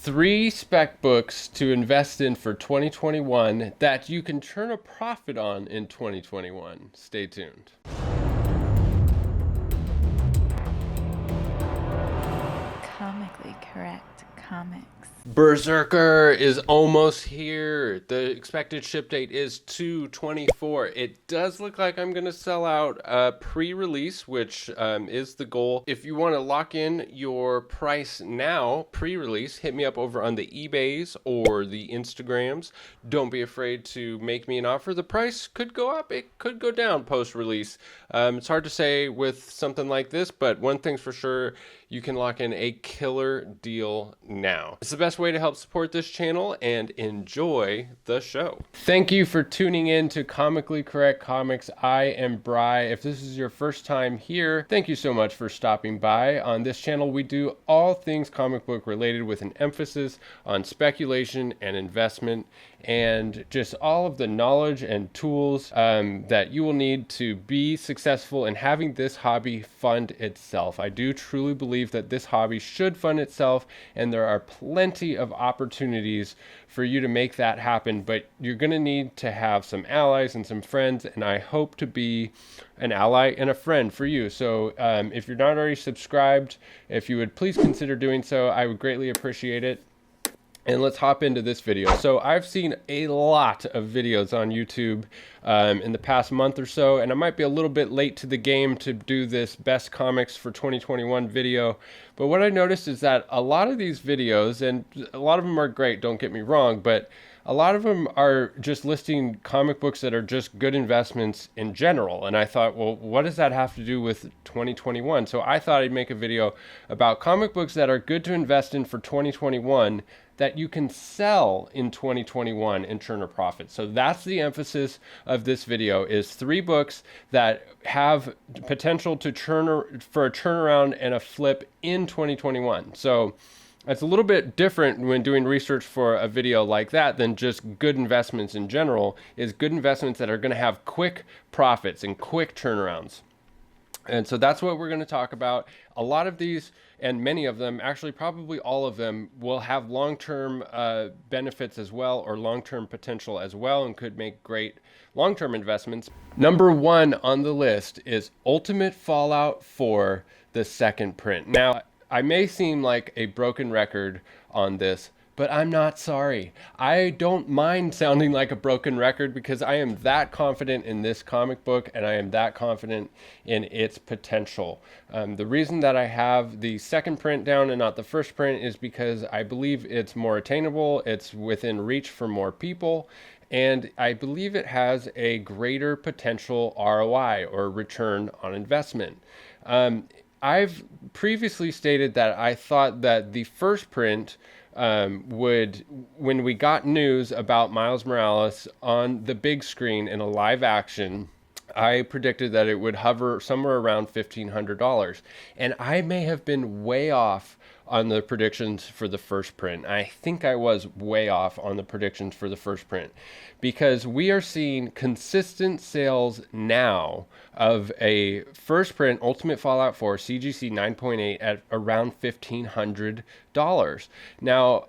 3 spec books to invest in for 2021 that you can turn a profit on in 2021. Stay tuned. Comically correct comics. Berserker is almost here. The expected ship date is 2/24. It does look like I'm going to sell out pre-release, which is the goal. If you want to lock in your price now, pre-release, hit me up over on the eBays or the Instagrams. Don't be afraid to make me an offer. The price could go up, it could go down post-release. It's hard to say with something like this, but one thing's for sure, you can lock in a killer deal now. It's the best way to help support this channel, and enjoy the show. Thank you for tuning in to Comically Correct Comics. I am Bry. If this is your first time here, thank you so much for stopping by. On this channel, we do all things comic book related with an emphasis on speculation and investment, and just all of the knowledge and tools that you will need to be successful in having this hobby fund itself. I do truly believe that this hobby should fund itself, and there are plenty of opportunities for you to make that happen, but you're going to need to have some allies and some friends, and I hope to be an ally and a friend for you. So if you're not already subscribed, if you would please consider doing so, I would greatly appreciate it. And let's hop into this video. So I've seen a lot of videos on YouTube in the past month or so, and I might be a little bit late to the game to do this best comics for 2021 video. But what I noticed is that a lot of these videos, and a lot of them are great, don't get me wrong, but a lot of them are just listing comic books that are just good investments in general. And I thought, well, what does that have to do with 2021? So I thought I'd make a video about comic books that are good to invest in for 2021 that you can sell in 2021 and turn a profit. So that's the emphasis of this video, is 3 books that have potential to for a turnaround and a flip in 2021. So it's a little bit different when doing research for a video like that than just good investments in general, is good investments that are going to have quick profits and quick turnarounds. And so that's what we're going to talk about. A lot of these, and many of them, actually probably all of them, will have long-term benefits as well, or long-term potential as well, and could make great long-term investments. Number 1 on the list is Ultimate Fallout 4, the second print. Now, I may seem like a broken record on this, but I'm not sorry. I don't mind sounding like a broken record, because I am that confident in this comic book, and I am that confident in its potential. The reason that I have the second print down and not the first print is because I believe it's more attainable, it's within reach for more people, and I believe it has a greater potential ROI, or return on investment. I've previously stated that I thought that the first print would, when we got news about Miles Morales on the big screen in a live action, I predicted that it would hover somewhere around $1,500. And I may have been way off on the predictions for the first print. I think I was way off on the predictions for the first print, because we are seeing consistent sales now of a first print Ultimate Fallout 4 CGC 9.8 at around $1,500. Now,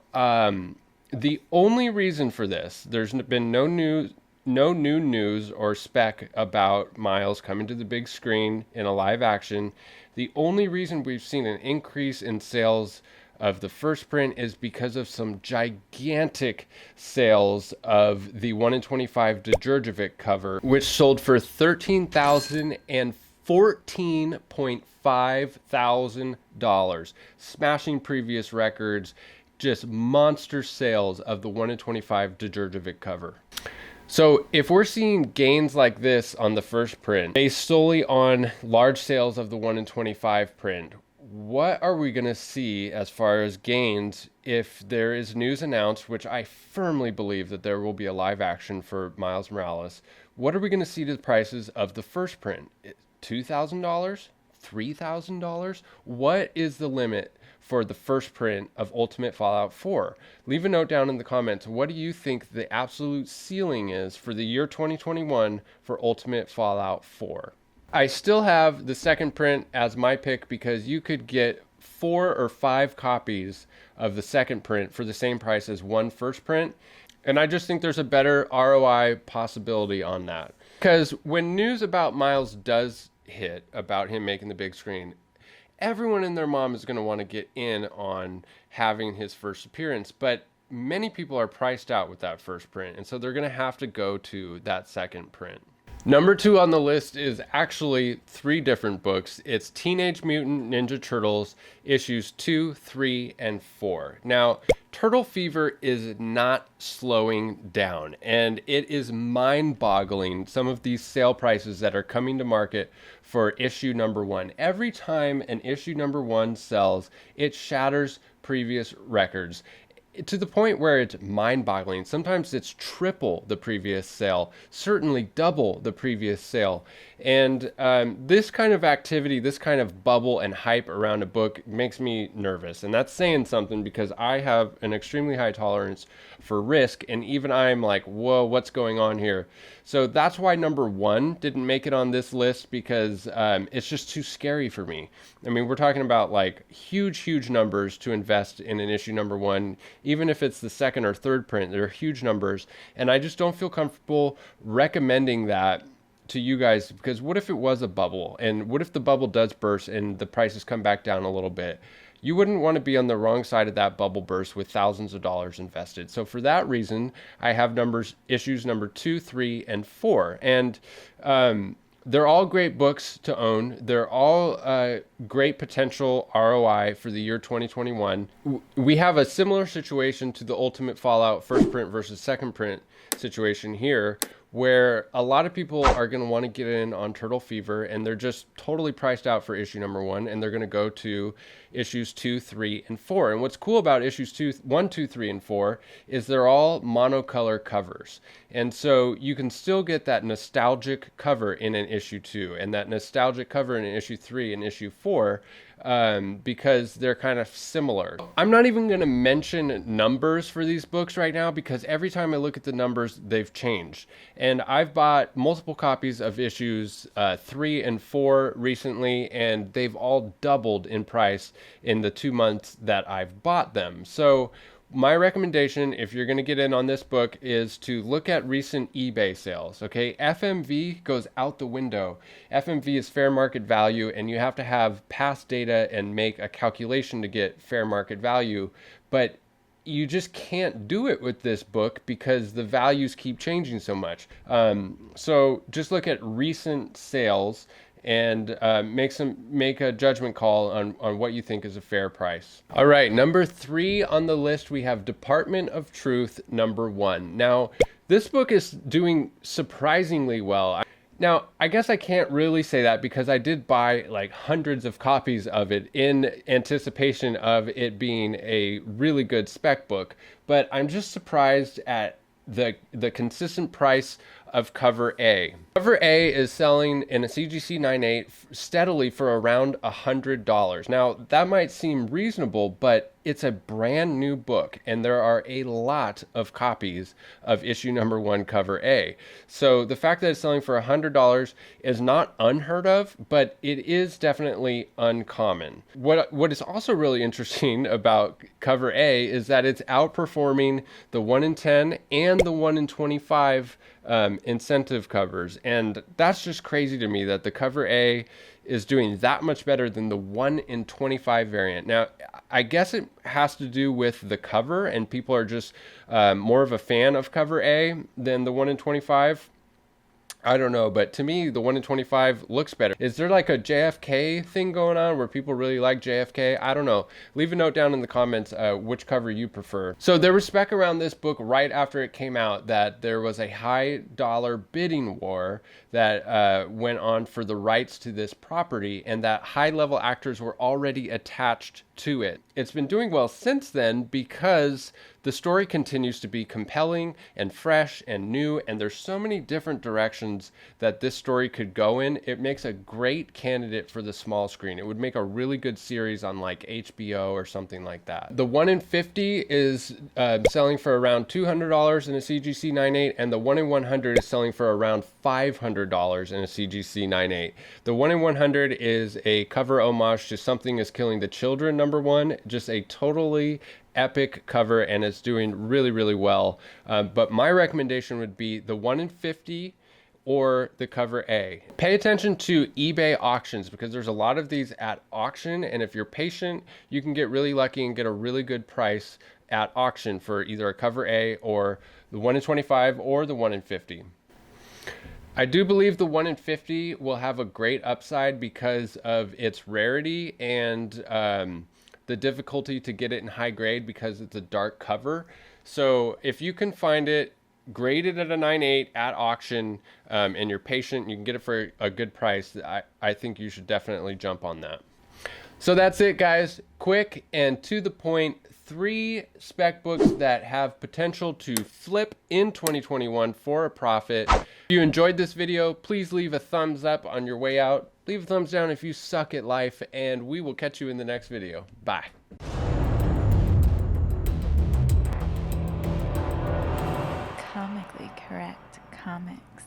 the only reason for this, there's been no new news or spec about Miles coming to the big screen in a live action. The only reason we've seen an increase in sales of the first print is because of some gigantic sales of the 1 in 25 Djurdivic cover, which sold for $13,000 and $14.5 thousand, smashing previous records. Just monster sales of the 1 in 25 Djurdivic cover. So if we're seeing gains like this on the first print, based solely on large sales of the 1 in 25 print, what are we going to see as far as gains if there is news announced, which I firmly believe that there will be a live action for Miles Morales? What are we going to see to the prices of the first print? $2,000? $3,000? What is the limit for the first print of Ultimate Fallout 4? Leave a note down in the comments. What do you think the absolute ceiling is for the year 2021 for Ultimate Fallout 4? I still have the second print as my pick, because you could get 4 or 5 copies of the second print for the same price as one first print. And I just think there's a better ROI possibility on that. Because when news about Miles does hit, about him making the big screen, everyone and their mom is going to want to get in on having his first appearance. But many people are priced out with that first print, and so they're going to have to go to that second print. Number 2 on the list is actually 3 different books. It's Teenage Mutant Ninja Turtles issues 2, 3, and 4. Now, Turtle Fever is not slowing down, and it is mind-boggling, some of these sale prices that are coming to market for issue number 1. Every time an issue number 1 sells, it shatters previous records, to the point where it's mind-boggling. Sometimes it's triple the previous sale, certainly double the previous sale. And this kind of activity, this kind of bubble and hype around a book makes me nervous. And that's saying something, because I have an extremely high tolerance for risk. And even I'm like, whoa, what's going on here? So that's why number 1 didn't make it on this list, because it's just too scary for me. I mean, we're talking about like huge numbers to invest in an issue number 1. Even if it's the second or third print, they're huge numbers. And I just don't feel comfortable recommending that to you guys, because what if it was a bubble? And what if the bubble does burst and the prices come back down a little bit? You wouldn't want to be on the wrong side of that bubble burst with thousands of dollars invested. So for that reason, I have issues number 2, 3, and 4. And they're all great books to own. They're all great potential ROI for the year 2021. We have a similar situation to the Ultimate Fallout first print versus second print situation here, where a lot of people are going to want to get in on Turtle Fever, and they're just totally priced out for issue number 1, and they're going to go to issues 2, 3, and 4. And what's cool about issues 1, 2, 3, and 4 is they're all monocolor covers. And so you can still get that nostalgic cover in an issue 2, and that nostalgic cover in an issue 3 and issue 4, because they're kind of similar. I'm not even going to mention numbers for these books right now, because every time I look at the numbers, they've changed. And I've bought multiple copies of issues 3 and 4 recently, and they've all doubled in price in the 2 months that I've bought them. So my recommendation, if you're going to get in on this book, is to look at recent eBay sales. Okay, FMV goes out the window. FMV is fair market value, and you have to have past data and make a calculation to get fair market value. But you just can't do it with this book because the values keep changing so much. So just look at recent sales and make a judgment call on what you think is a fair price. All right, number 3 on the list, we have Department of Truth number 1. Now, this book is doing surprisingly well. Now, I guess I can't really say that, because I did buy like hundreds of copies of it in anticipation of it being a really good spec book, but I'm just surprised at the consistent price of cover A. Cover A is selling in a CGC 9.8 steadily for around $100. Now, that might seem reasonable, but it's a brand new book, and there are a lot of copies of issue number 1 cover A. So the fact that it's selling for $100 is not unheard of, but it is definitely uncommon. What is also really interesting about cover A is that it's outperforming the 1 in 10 and the 1 in 25 incentive covers, and that's just crazy to me that the cover A is doing that much better than the 1 in 25 variant. Now, I guess it has to do with the cover, and people are just more of a fan of cover A than the 1 in 25. I don't know, but to me, the 1 in 25 looks better. Is there like a JFK thing going on where people really like JFK? I don't know. Leave a note down in the comments which cover you prefer. So there was spec around this book right after it came out that there was a high dollar bidding war that went on for the rights to this property, and that high level actors were already attached to it. It's been doing well since then because the story continues to be compelling and fresh and new, and there's so many different directions directions that this story could go in, it makes a great candidate for the small screen. It would make a really good series on like HBO or something like that. The 1 in 50 is selling for around $200 in a CGC 9.8, and the 1 in 100 is selling for around $500 in a CGC 9.8. The 1 in 100 is a cover homage to Something is Killing the Children #1, just a totally epic cover, and it's doing really, really well. But my recommendation would be the 1 in 50 or the cover A. Pay attention to eBay auctions, because there's a lot of these at auction, and if you're patient, you can get really lucky and get a really good price at auction for either a cover A or the 1 in 25 or the 1 in 50. I do believe the 1 in 50 will have a great upside because of its rarity and the difficulty to get it in high grade because it's a dark cover. So if you can find it graded at a 9.8 at auction, and you're patient, you can get it for a good price, I think you should definitely jump on that. So that's it, guys. Quick and to the point, 3 spec books that have potential to flip in 2021 for a profit. If you enjoyed this video, please leave a thumbs up on your way out. Leave a thumbs down if you suck at life, and we will catch you in the next video. Bye. Comically correct comics.